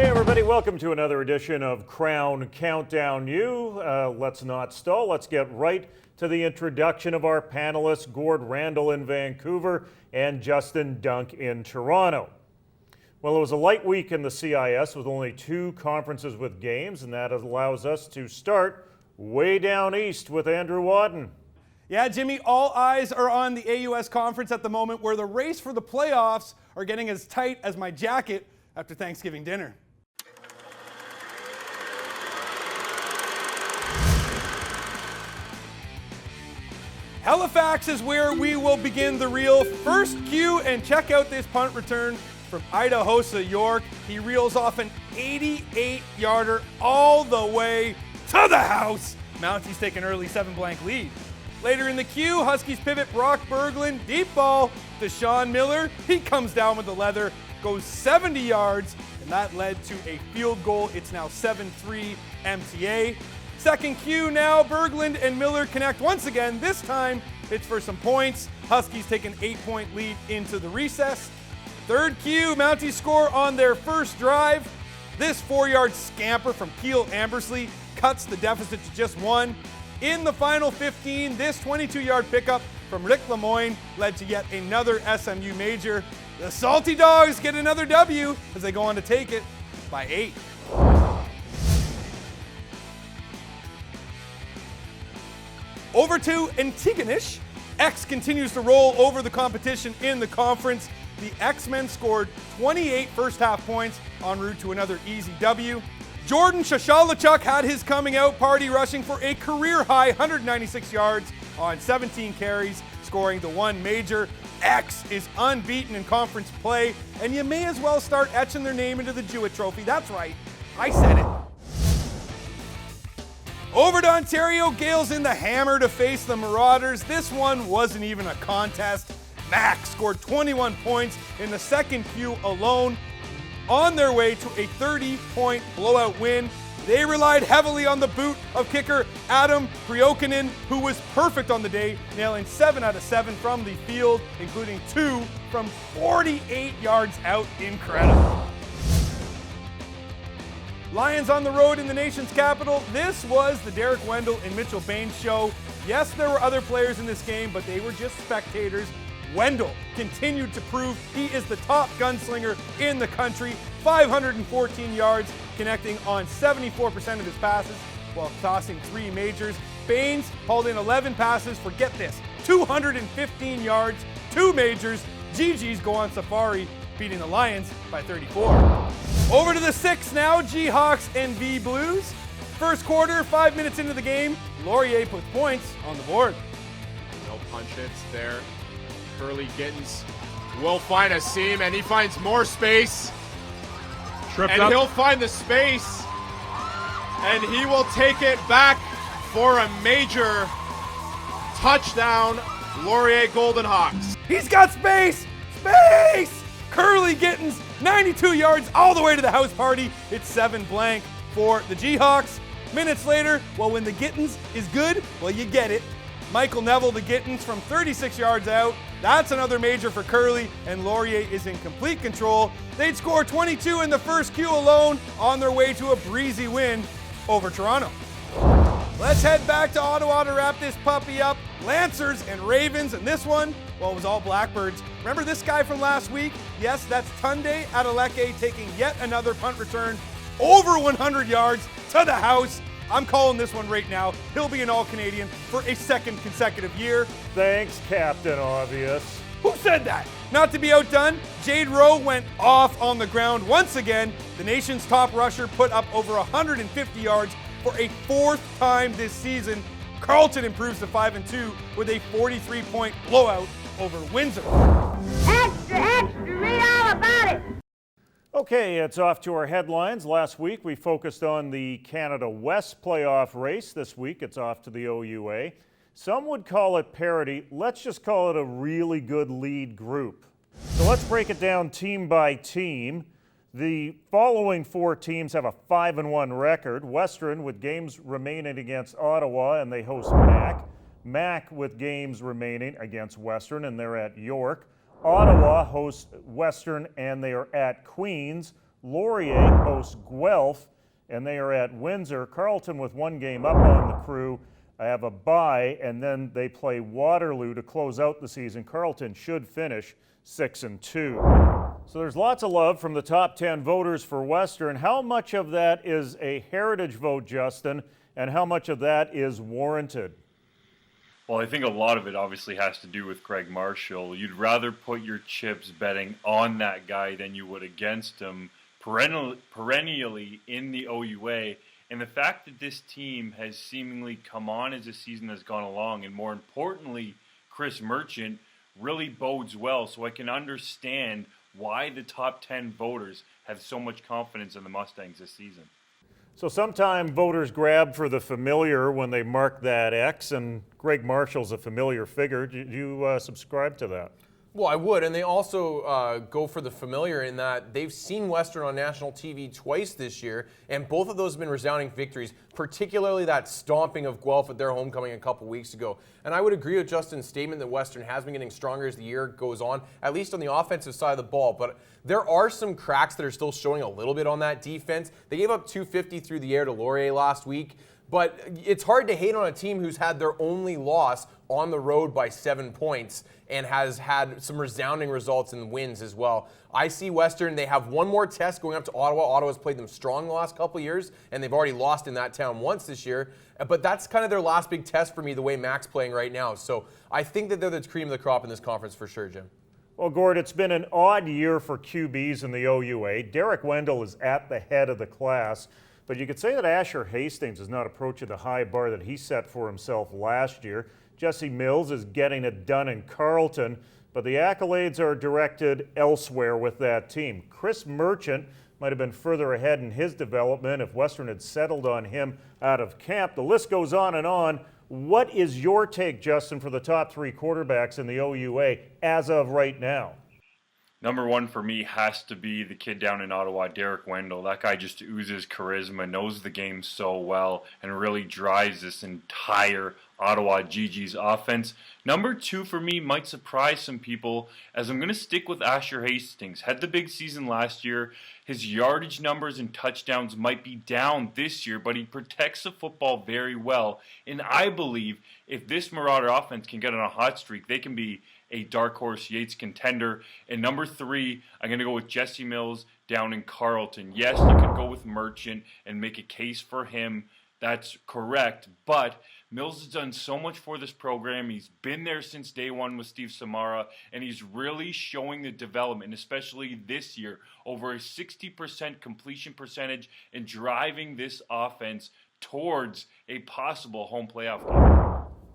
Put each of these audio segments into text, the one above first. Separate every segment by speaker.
Speaker 1: Hey everybody, welcome to another edition of Krown Countdown U. Let's not stall, let's get right to the introduction of our panelists, Gord Randall in Vancouver and Justin Dunk in Toronto. Well, it was a light week in the CIS with only 2 conferences with games, and that allows us to start way down east with Andrew Wadden.
Speaker 2: Yeah, Jimmy, all eyes are on the AUS conference at the moment, where the race for the playoffs are getting as tight as my jacket after Thanksgiving dinner. Halifax is where we will begin the real first cue, and check out this punt return from Idahosa York. He reels off an 88-yarder all the way to the house. Mounties take an early 7-blank lead. Later in the queue, Huskies pivot Brock Berglund, deep ball to Sean Miller. He comes down with the leather, goes 70 yards, and that led to a field goal. It's now 7-3 MTA. Second cue now, Berglund and Miller connect once again. This time, it's for some points. Huskies take an 8-point lead into the recess. Third cue, Mounties score on their first drive. This 4-yard scamper from Keel Ambersley cuts the deficit to just 1. In the final 15, this 22-yard pickup from Rick Lemoyne led to yet another SMU major. The Salty Dogs get another W as they go on to take it by 8. Over to Antigonish. X continues to roll over the competition in the conference. The X-Men scored 28 first-half points en route to another easy W. Jordan Shashalachuk had his coming out party, rushing for a career-high 196 yards on 17 carries, scoring the 1 major. X is unbeaten in conference play, and you may as well start etching their name into the Jewett Trophy. That's right, I said it. Over to Ontario, Gales in the hammer to face the Marauders. This one wasn't even a contest. Mac scored 21 points in the second queue alone, on their way to a 30-point blowout win. They relied heavily on the boot of kicker Adam Priokinen, who was perfect on the day, nailing 7 out of 7 from the field, including 2 from 48 yards out. Incredible. Lions on the road in the nation's capital. This was the Derek Wendell and Mitchell Bain show. Yes, there were other players in this game, but they were just spectators. Wendell continued to prove he is the top gunslinger in the country. 514 yards, connecting on 74% of his passes while tossing 3 majors. Baines hauled in 11 passes for, get this, 215 yards, 2 majors. GG's go on safari, beating the Lions by 34. Over to the 6 now, G-Hawks and V-Blues. First quarter, 5 minutes into the game, Laurier puts points on the board.
Speaker 3: No punch hits there. Curly Gittens will find a seam, and he finds more space.
Speaker 4: Tripped
Speaker 3: and
Speaker 4: up.
Speaker 3: He'll find the space, and he will take it back for a major touchdown. Laurier Golden Hawks.
Speaker 2: He's got space! Space! Curly Gittens, 92 yards all the way to the house party. It's 7-blank for the G-Hawks. Minutes later, well, when the Gittens is good, well, you get it. Michael Neville to Gittens from 36 yards out. That's another major for Curly, and Laurier is in complete control. They'd score 22 in the first queue alone, on their way to a breezy win over Toronto. Let's head back to Ottawa to wrap this puppy up. Lancers and Ravens, and this one, well, it was all Blackbirds. Remember this guy from last week? Yes, that's Tunde Adeleke taking yet another punt return over 100 yards to the house. I'm calling this one right now. He'll be an All-Canadian for a 2nd consecutive year.
Speaker 1: Thanks, Captain Obvious.
Speaker 2: Who said that? Not to be outdone, Jade Rowe went off on the ground once again. The nation's top rusher put up over 150 yards for a 4th time this season. Carleton improves to 5-2 with a 43-point blowout over Windsor.
Speaker 5: Extra, extra, read all about it.
Speaker 1: Okay, it's off to our headlines. Last week we focused on the Canada West playoff race. This week it's off to the OUA. Some would call it parity. Let's just call it a really good lead group. So let's break it down team by team. The following 4 teams have a 5-1 record. Western with games remaining against Ottawa, and they host Mac. Mac with games remaining against Western, and they're at York. Ottawa hosts Western, and they are at Queens. Laurier hosts Guelph, and they are at Windsor. Carleton with one game up on the Crew. I have a bye, and then they play Waterloo to close out the season. Carleton should finish 6-2. So there's lots of love from the top 10 voters for Western. How much of that is a heritage vote, Justin, and how much of that is warranted?
Speaker 4: Well, I think a lot of it obviously has to do with Craig Marshall. You'd rather put your chips betting on that guy than you would against him perennially in the OUA. And the fact that this team has seemingly come on as the season has gone along, and more importantly, Chris Merchant, really bodes well. So I can understand why the top 10 voters have so much confidence in the Mustangs this season.
Speaker 1: So sometimes voters grab for the familiar when they mark that X, and Greg Marshall's a familiar figure. Do you subscribe to that?
Speaker 6: Well, I would, and they also go for the familiar in that they've seen Western on national TV twice this year, and both of those have been resounding victories, particularly that stomping of Guelph at their homecoming a couple weeks ago. And I would agree with Justin's statement that Western has been getting stronger as the year goes on, at least on the offensive side of the ball, but there are some cracks that are still showing a little bit on that defense. They gave up 250 through the air to Laurier last week. But it's hard to hate on a team who's had their only loss on the road by 7 points and has had some resounding results in wins as well. I see Western, they have one more test going up to Ottawa. Ottawa's played them strong the last couple of years, and they've already lost in that town once this year. But that's kind of their last big test for me, the way Mac's playing right now. So I think that they're the cream of the crop in this conference for sure, Jim.
Speaker 1: Well, Gord, it's been an odd year for QBs in the OUA. Derek Wendell is at the head of the class. But you could say that Asher Hastings is not approaching the high bar that he set for himself last year. Jesse Mills is getting it done in Carleton, but the accolades are directed elsewhere with that team. Chris Merchant might have been further ahead in his development if Western had settled on him out of camp. The list goes on and on. What is your take, Justin, for the top three quarterbacks in the OUA as of right now?
Speaker 4: Number one for me has to be the kid down in Ottawa, Derek Wendell. That guy just oozes charisma, knows the game so well, and really drives this entire Ottawa GG's offense. Number two for me might surprise some people, as I'm going to stick with Asher Hastings. Had the big season last year. His yardage numbers and touchdowns might be down this year, but he protects the football very well. And I believe if this Marauder offense can get on a hot streak, they can be a dark horse Yates contender. And number three, I'm going to go with Jesse Mills down in Carleton. Yes, you could go with Merchant and make a case for him. That's correct. But Mills has done so much for this program. He's been there since day one with Steve Samara, and he's really showing the development, especially this year, over a 60% completion percentage and driving this offense towards a possible home playoff game.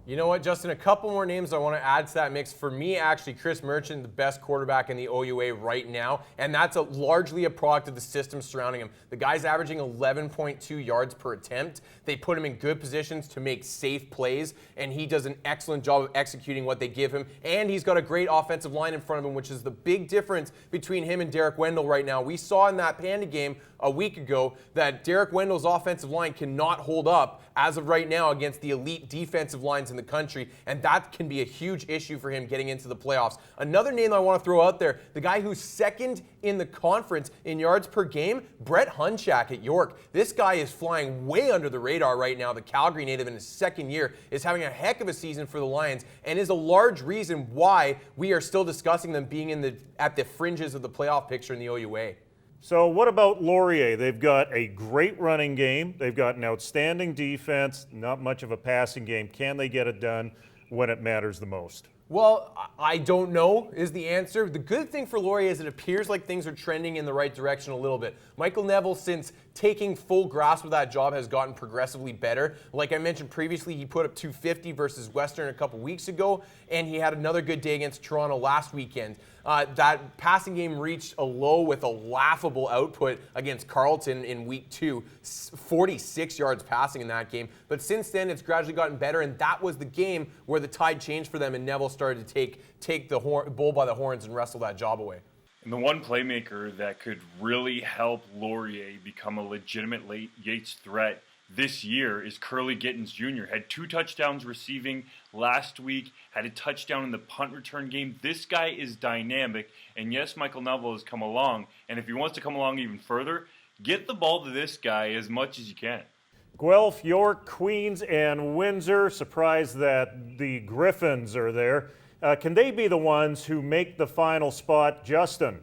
Speaker 6: You know what, Justin? A couple more names I want to add to that mix. For me, actually, Chris Merchant, the best quarterback in the OUA right now, and that's largely a product of the system surrounding him. The guy's averaging 11.2 yards per attempt. They put him in good positions to make safe plays, and he does an excellent job of executing what they give him. And he's got a great offensive line in front of him, which is the big difference between him and Derek Wendell right now. We saw in that Panda game a week ago that Derek Wendell's offensive line cannot hold up as of right now against the elite defensive lines in the country, and that can be a huge issue for him getting into the playoffs. Another name I want to throw out there, the guy who's second in the conference in yards per game, Brett Hunchak at York. This guy is flying way under the radar right now. The Calgary native in his second year is having a heck of a season for the Lions and is a large reason why we are still discussing them being at the fringes of the playoff picture in the OUA.
Speaker 1: So what about Laurier? They've got a great running game. They've got an outstanding defense, not much of a passing game. Can they get it done when it matters the most?
Speaker 6: Well, I don't know is the answer. The good thing for Laurier is it appears like things are trending in the right direction a little bit. Michael Neville, since taking full grasp of that job, has gotten progressively better. Like I mentioned previously, he put up 250 versus Western a couple weeks ago, and he had another good day against Toronto last weekend. That passing game reached a low with a laughable output against Carleton in week 2, 46 yards passing in that game. But since then, it's gradually gotten better, and that was the game where the tide changed for them, and Neville started to take the bull by the horns and wrestle that job away.
Speaker 4: And the one playmaker that could really help Laurier become a legitimate Yates threat this year is Curly Gittens Jr. Had 2 touchdowns receiving last week, had a touchdown in the punt return game. This guy is dynamic, and yes, Michael Neville has come along, and if he wants to come along even further, get the ball to this guy as much as you can.
Speaker 1: Guelph, York, Queens, and Windsor. Surprised that the Griffins are there. Can they be the ones who make the final spot, Justin?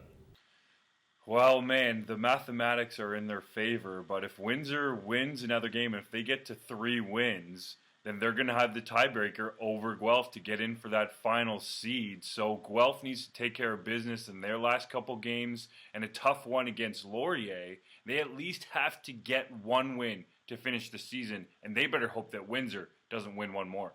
Speaker 4: Well, man, the mathematics are in their favor, but if Windsor wins another game, and if they get to 3 wins, then they're going to have the tiebreaker over Guelph to get in for that final seed. So Guelph needs to take care of business in their last couple games, and a tough one against Laurier. They at least have to get 1 win to finish the season, and they better hope that Windsor doesn't win 1 more.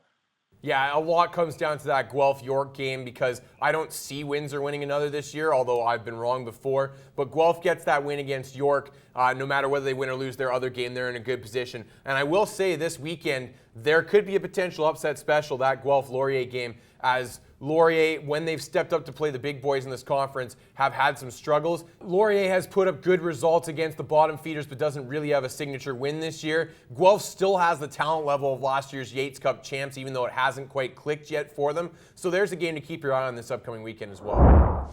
Speaker 6: Yeah, a lot comes down to that Guelph-York game because I don't see Windsor winning another this year, although I've been wrong before. But Guelph gets that win against York. No matter whether they win or lose their other game, they're in a good position. And I will say this weekend, there could be a potential upset special, that Guelph-Laurier game, as Laurier, when they've stepped up to play the big boys in this conference, have had some struggles. Laurier has put up good results against the bottom feeders, but doesn't really have a signature win this year. Guelph still has the talent level of last year's Yates Cup champs, even though it hasn't quite clicked yet for them. So there's a game to keep your eye on this upcoming weekend as well.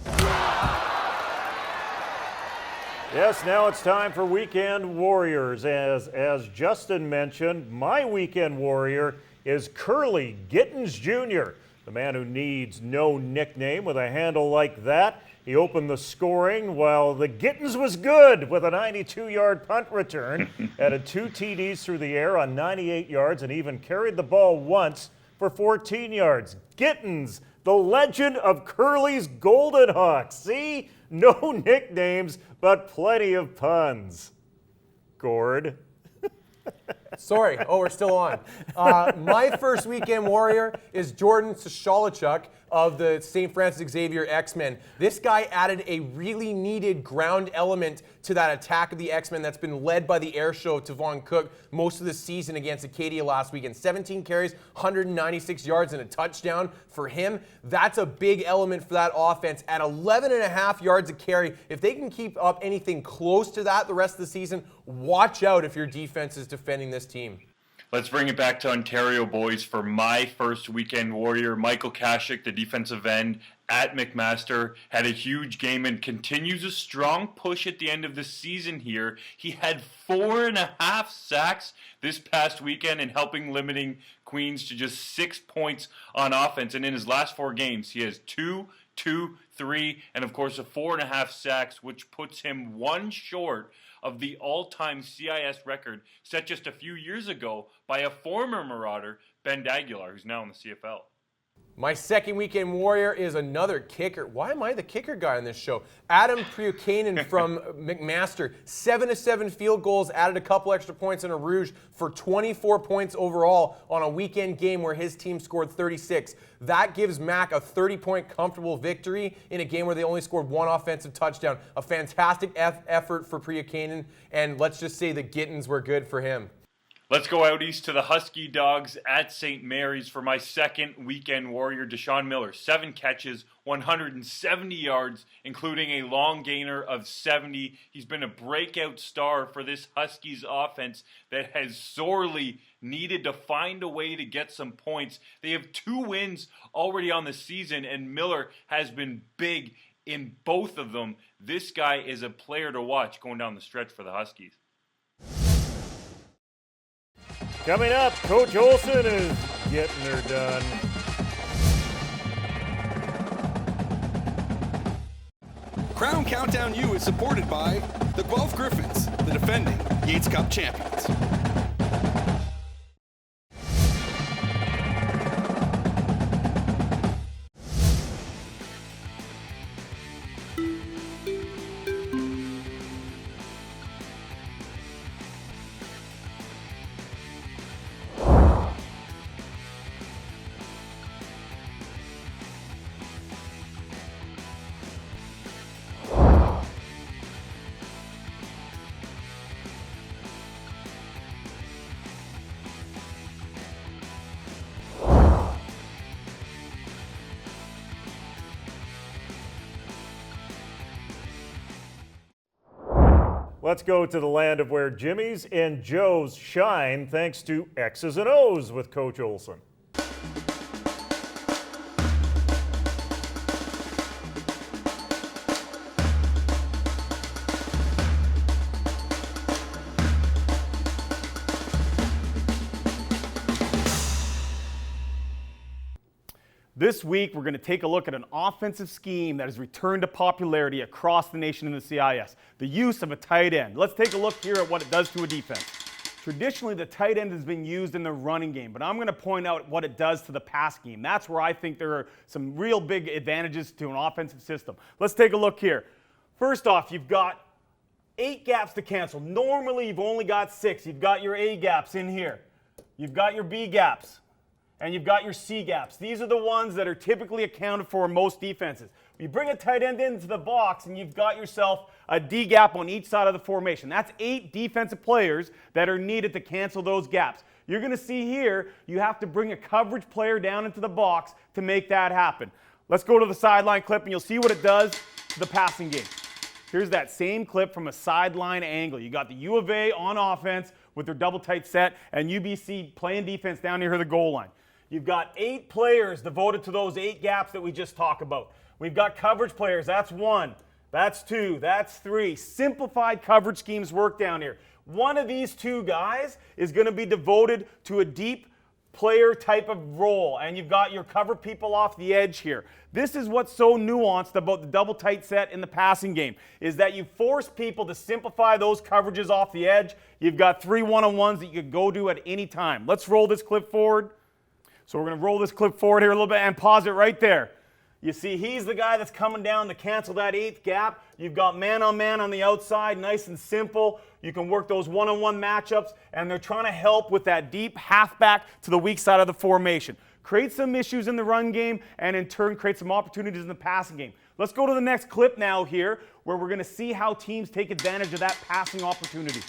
Speaker 1: Yes, now it's time for Weekend Warriors. As Justin mentioned, my Weekend Warrior is Curly Gittens Jr., the man who needs no nickname with a handle like that. He opened the scoring while the Gittens was good with a 92-yard punt return, added 2 TDs through the air on 98 yards, and even carried the ball once for 14 yards. Gittens, the legend of Curly's Golden Hawks. See? No nicknames, but plenty of puns. Gord.
Speaker 6: Sorry. Oh, we're still on. My first Weekend Warrior is Jordan Soshalachuk of the St. Francis Xavier X-Men. This guy added a really needed ground element to that attack of the X-Men that's been led by the air show of Tavon Cook most of the season against Acadia last weekend. 17 carries, 196 yards, and a touchdown for him. That's a big element for that offense. At 11.5 yards a carry, if they can keep up anything close to that the rest of the season, watch out if your defense is defending this team.
Speaker 4: Let's bring it back to Ontario, boys, for my first Weekend Warrior. Michael Kashik, the defensive end at McMaster, had a huge game and continues a strong push at the end of the season here. He had 4.5 sacks this past weekend and helping limiting Queens to just 6 points on offense. And in his last 4 games, he has 2, 3, and of course a 4.5 sacks, which puts him 1 short of the all-time CIS record set just a few years ago by a former Marauder, Ben Daguilar, who's now in the CFL.
Speaker 6: My second Weekend Warrior is another kicker. Why am I the kicker guy on this show? Adam Priukainen from McMaster. 7-7 field goals, added a couple extra points in a Rouge for 24 points overall on a weekend game where his team scored 36. That gives Mac a 30-point comfortable victory in a game where they only scored 1 offensive touchdown. A fantastic effort for Priukainen, and let's just say the Gittens were good for him.
Speaker 4: Let's go out east to the Husky Dogs at St. Mary's for my second Weekend Warrior, Deshaun Miller. 7 catches, 170 yards, including a long gainer of 70. He's been a breakout star for this Huskies offense that has sorely needed to find a way to get some points. They have 2 wins already on the season, and Miller has been big in both of them. This guy is a player to watch going down the stretch for the Huskies.
Speaker 1: Coming up, Coach Olson is getting her done.
Speaker 7: Krown Countdown U is supported by the Guelph Griffins, the defending Yates Cup champions.
Speaker 1: Let's go to the land of where Jimmys and Joes shine thanks to X's and O's with Coach Olson.
Speaker 8: This week, we're going to take a look at an offensive scheme that has returned to popularity across the nation in the CIS, the use of a tight end. Let's take a look here at what it does to a defense. Traditionally, the tight end has been used in the running game, but I'm going to point out what it does to the pass game. That's where I think there are some real big advantages to an offensive system. Let's take a look here. First off, you've got 8 gaps to cancel. Normally, you've only got 6. You've got your A gaps in here. You've got your B gaps. And you've got your C gaps. These are the ones that are typically accounted for in most defenses. You bring a tight end into the box and you've got yourself a D gap on each side of the formation. That's 8 defensive players that are needed to cancel those gaps. You're going to see here, you have to bring a coverage player down into the box to make that happen. Let's go to the sideline clip and you'll see what it does to the passing game. Here's that same clip from a sideline angle. You got the U of A on offense with their double tight set and UBC playing defense down near the goal line. You've got 8 players devoted to those 8 gaps that we just talked about. We've got coverage players. That's 1. That's 2. That's 3. Simplified coverage schemes work down here. One of these 2 guys is going to be devoted to a deep player type of role. And you've got your cover people off the edge here. This is what's so nuanced about the double tight set in the passing game, is that you force people to simplify those coverages off the edge. You've got 3 one-on-ones that you could go to at any time. Let's roll this clip forward. So we're going to roll this clip forward here a little bit and pause it right there. You see, he's the guy that's coming down to cancel that 8th gap. You've got man-on-man on the outside, nice and simple. You can work those one-on-one matchups, and they're trying to help with that deep halfback to the weak side of the formation. Create some issues in the run game, and in turn, create some opportunities in the passing game. Let's go to the next clip now here, where we're going to see how teams take advantage of that passing opportunity.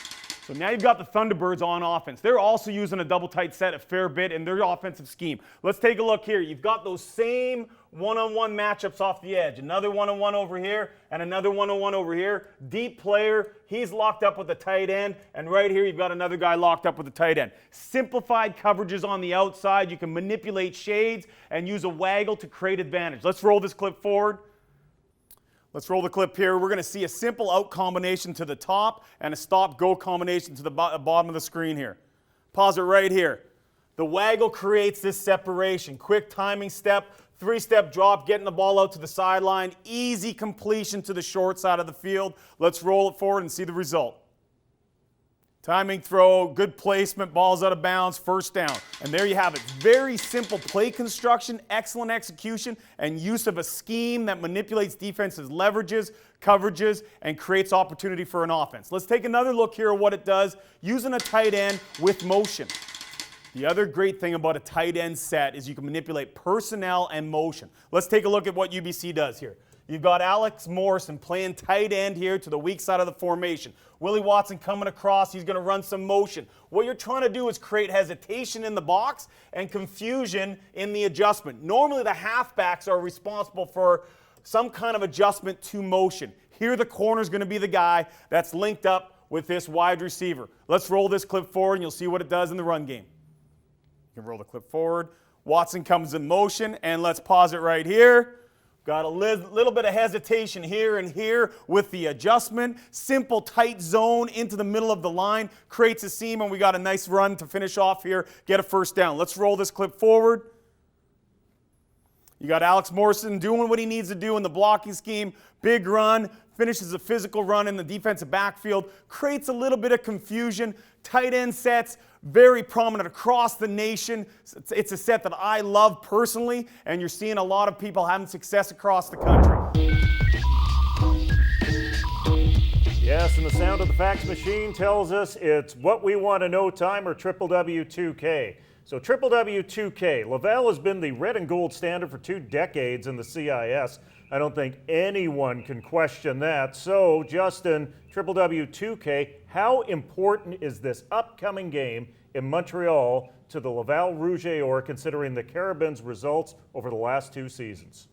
Speaker 8: So now you've got the Thunderbirds on offense. They're also using a double tight set a fair bit in their offensive scheme. Let's take a look here. You've got those same one-on-one matchups off the edge. Another one-on-one over here and another one-on-one over here. Deep player. He's locked up with the tight end. And right here you've got another guy locked up with the tight end. Simplified coverages on the outside. You can manipulate shades and use a waggle to create advantage. Let's roll this clip forward. Let's roll the clip here. We're going to see a simple out combination to the top and a stop-go combination to the bottom of the screen here. Pause it right here. The waggle creates this separation. Quick timing step, 3-step drop, getting the ball out to the sideline. Easy completion to the short side of the field. Let's roll it forward and see the result. Timing throw, good placement, ball's out of bounds, first down. And there you have it. Very simple play construction, excellent execution, and use of a scheme that manipulates defenses' leverages, coverages, and creates opportunity for an offense. Let's take another look here at what it does using a tight end with motion. The other great thing about a tight end set is you can manipulate personnel and motion. Let's take a look at what UBC does here. You've got Alex Morrison playing tight end here to the weak side of the formation. Willie Watson coming across. He's going to run some motion. What you're trying to do is create hesitation in the box and confusion in the adjustment. Normally, the halfbacks are responsible for some kind of adjustment to motion. Here, the corner is going to be the guy that's linked up with this wide receiver. Let's roll this clip forward, and you'll see what it does in the run game. You can roll the clip forward. Watson comes in motion, and let's pause it right here. Got a little bit of hesitation here and here with the adjustment. Simple, tight zone into the middle of the line. Creates a seam, and we got a nice run to finish off here. Get a first down. Let's roll this clip forward. You got Alex Morrison doing what he needs to do in the blocking scheme. Big run. Finishes a physical run in the defensive backfield. Creates a little bit of confusion. Tight end sets, very prominent across the nation. It's a set that I love personally, and you're seeing a lot of people having success across the country.
Speaker 1: Yes, and the sound of the fax machine tells us it's what we want to know time or W2K. So W2K, Laval has been the red and gold standard for 2 decades in the CIS. I don't think anyone can question that. So, Justin, W2K, how important is this upcoming game in Montreal to the Laval Rouge et Or, considering the Carabins' results over the last 2 seasons?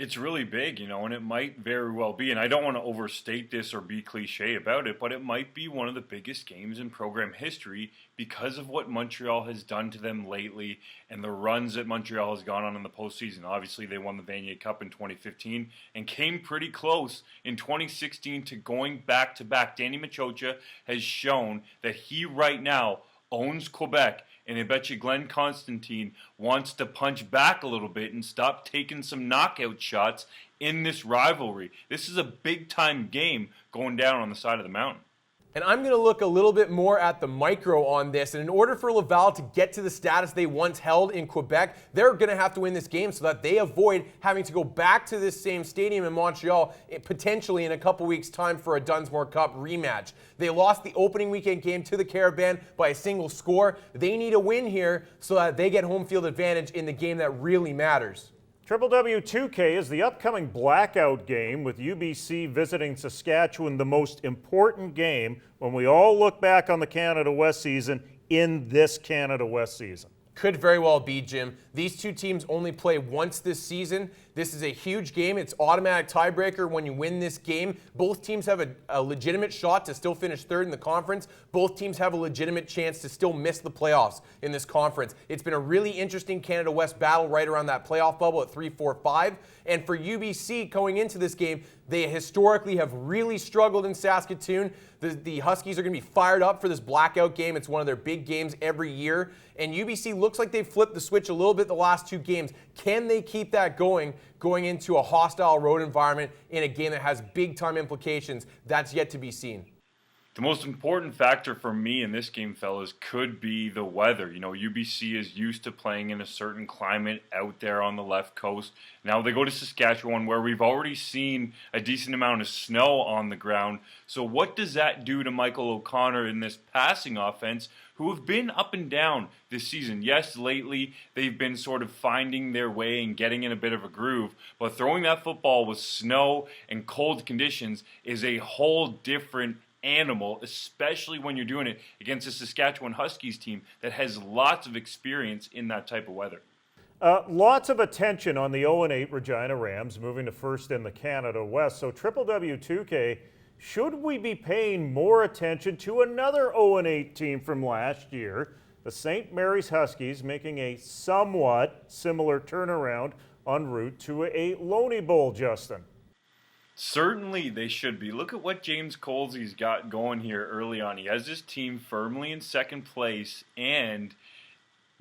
Speaker 4: It's really big, and it might very well be, and I don't want to overstate this or be cliche about it, but it might be one of the biggest games in program history because of what Montreal has done to them lately and the runs that Montreal has gone on in the postseason. Obviously, they won the Vanier Cup in 2015 and came pretty close in 2016 to going back-to-back. Danny Machocha has shown that he right now owns Quebec, and I bet you Glenn Constantine wants to punch back a little bit and stop taking some knockout shots in this rivalry. This is a big-time game going down on the side of the mountain.
Speaker 6: And I'm going to look a little bit more at the micro on this. And in order for Laval to get to the status they once held in Quebec, they're going to have to win this game so that they avoid having to go back to this same stadium in Montreal potentially in a couple weeks' time for a Dunsmore Cup rematch. They lost the opening weekend game to the Caravan by a single score. They need a win here so that they get home field advantage in the game that really matters.
Speaker 1: Triple W 2K is the upcoming blackout game with UBC visiting Saskatchewan, the most important game when we all look back on the Canada West season in this Canada West season.
Speaker 6: Could very well be, Jim. These two teams only play once this season. This is a huge game. It's automatic tiebreaker when you win this game. Both teams have a legitimate shot to still finish third in the conference. Both teams have a legitimate chance to still miss the playoffs in this conference. It's been a really interesting Canada West battle right around that playoff bubble at 3-4-5. And for UBC going into this game, they historically have really struggled in Saskatoon. The Huskies are going to be fired up for this blackout game. It's one of their big games every year. And UBC looks like they've flipped the switch a little bit the last two games. Can they keep that going into a hostile road environment in a game that has big-time implications? That's yet to be seen.
Speaker 4: The most important factor for me in this game, fellas, could be the weather. UBC is used to playing in a certain climate out there on the left coast. Now they go to Saskatchewan, where we've already seen a decent amount of snow on the ground. So what does that do to Michael O'Connor in this passing offense, who have been up and down this season? Yes, lately they've been sort of finding their way and getting in a bit of a groove, but throwing that football with snow and cold conditions is a whole different animal, especially when you're doing it against a Saskatchewan Huskies team that has lots of experience in that type of weather.
Speaker 1: Lots of attention on the 0-8 Regina Rams moving to first in the Canada West. So Triple W 2K, should we be paying more attention to another 0-8 team from last year, the St. Mary's Huskies, making a somewhat similar turnaround en route to a Loney Bowl, Justin?
Speaker 4: Certainly they should be. Look at what James Colsey's got going here early on. He has his team firmly in second place and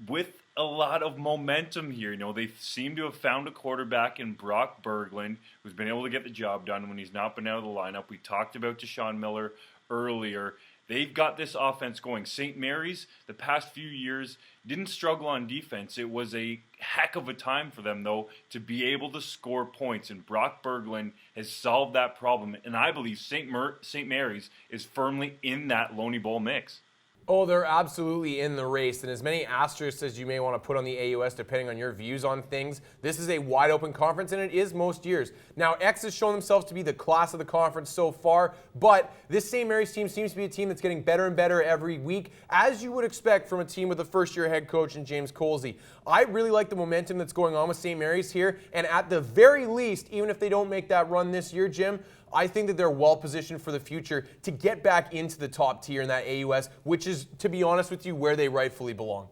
Speaker 4: with a lot of momentum here. They seem to have found a quarterback in Brock Berglund who's been able to get the job done when he's not been out of the lineup. We talked about Deshaun Miller earlier. They've got this offense going. St. Mary's, the past few years, didn't struggle on defense. It was a heck of a time for them, though, to be able to score points. And Brock Berglund has solved that problem. And I believe St. Mary's is firmly in that Loney Bowl mix.
Speaker 6: Oh, they're absolutely in the race, and as many asterisks as you may want to put on the AUS depending on your views on things, this is a wide open conference, and it is most years. Now, X has shown themselves to be the class of the conference so far, but this St. Mary's team seems to be a team that's getting better and better every week, as you would expect from a team with a first-year head coach in James Colsey. I really like the momentum that's going on with St. Mary's here, and at the very least, even if they don't make that run this year, Jim, I think that they're well positioned for the future to get back into the top tier in that AUS, which is, to be honest with you, where they rightfully belong.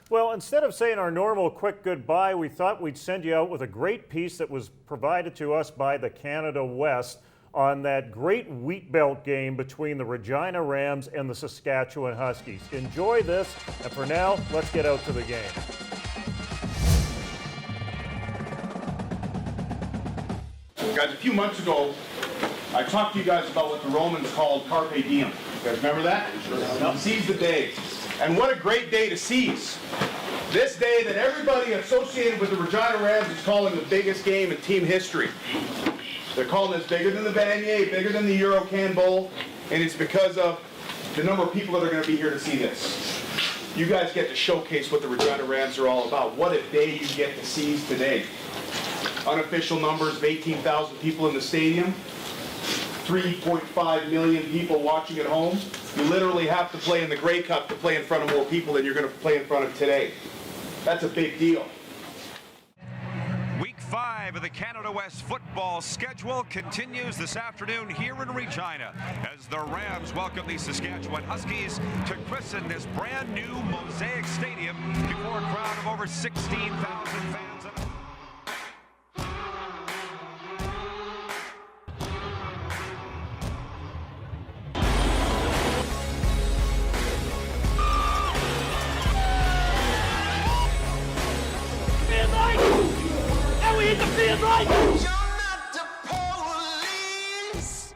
Speaker 1: Well, instead of saying our normal quick goodbye, we thought we'd send you out with a great piece that was provided to us by the Canada West on that great wheat belt game between the Regina Rams and the Saskatchewan Huskies. Enjoy this, and for now, let's get out to the game.
Speaker 3: Guys, a few months ago, I talked to you guys about what the Romans called carpe diem. You guys remember that? Sure. Seize the day. And what a great day to seize. This day that everybody associated with the Regina Rams is calling the biggest game in team history. They're calling this bigger than the Vanier, bigger than the Eurocan Bowl, and it's because of the number of people that are going to be here to see this. You guys get to showcase what the Regina Rams are all about. What a day you get to seize today. Unofficial numbers of 18,000 people in the stadium. 3.5 million people watching at home. You literally have to play in the Grey Cup to play in front of more people than you're going to play in front of today. That's a big deal.
Speaker 9: Week 5 of the Canada West football schedule continues this afternoon here in Regina as the Rams welcome the Saskatchewan Huskies to christen this brand new Mosaic Stadium before a crowd of over 16,000 fans.
Speaker 5: And we hit the field right!
Speaker 10: You're not the police.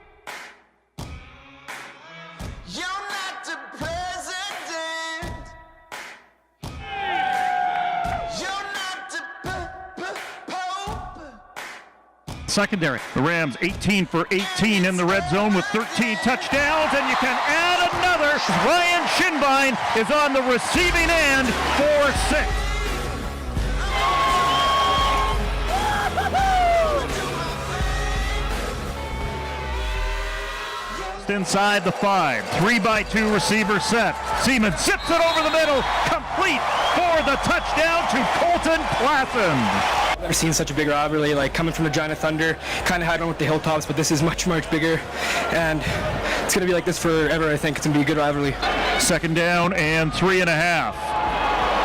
Speaker 10: You're not the president. You're not the Pope.
Speaker 1: Secondary. The Rams 18 for 18 in the red zone with 13 touchdowns, and you can add another. Ryan Shinbine is on the receiving end for 6. Inside the 5, 3-by-2 receiver set. Seaman zips it over the middle, complete for the touchdown to Colton Klassen.
Speaker 11: Never seen such a big rivalry, like coming from the Regina Thunder. Kind of had one with the Hilltops, but this is much, much bigger. And it's going to be like this forever, I think. It's going to be a good rivalry.
Speaker 1: 2nd down and 3.5.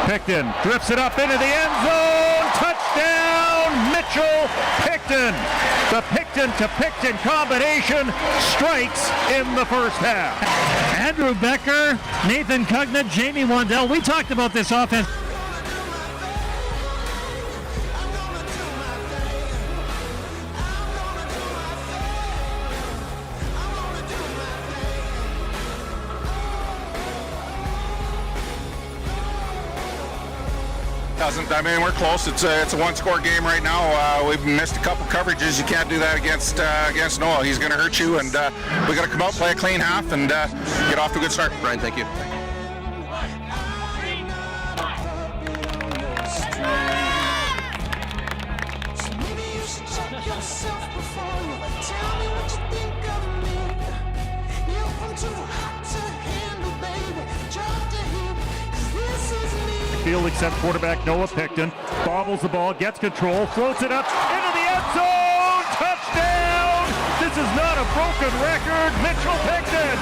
Speaker 1: Picton drifts it up into the end zone. Touchdown, Mitchell Picton. The Picton to Picton combination strikes in the first half.
Speaker 12: Andrew Becker, Nathan Cugna, Jamie Wandell. We talked about this offense.
Speaker 13: I mean, we're close. It's a one-score game right now. We've missed a couple coverages. You can't do that against Noah. He's going to hurt you, and we got to come out, play a clean half, and get off to a good start. Brian, thank you.
Speaker 1: Field except quarterback Noah Picton. Bobbles the ball, gets control, floats it up into the end zone. Touchdown! This is not a broken record. Mitchell Picton.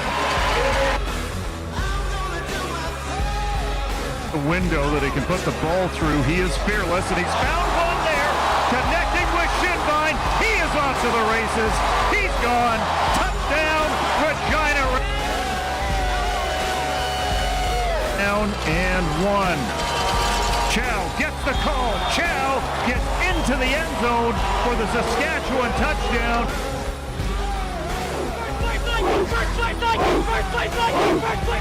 Speaker 1: The window that he can put the ball through. He is fearless, and he's found one there. Connecting with Shinbine. He is off to the races. He's gone. Touchdown, Regina. Down and 1. Chow gets the call. Chow gets into the end zone for the Saskatchewan touchdown.
Speaker 5: First play,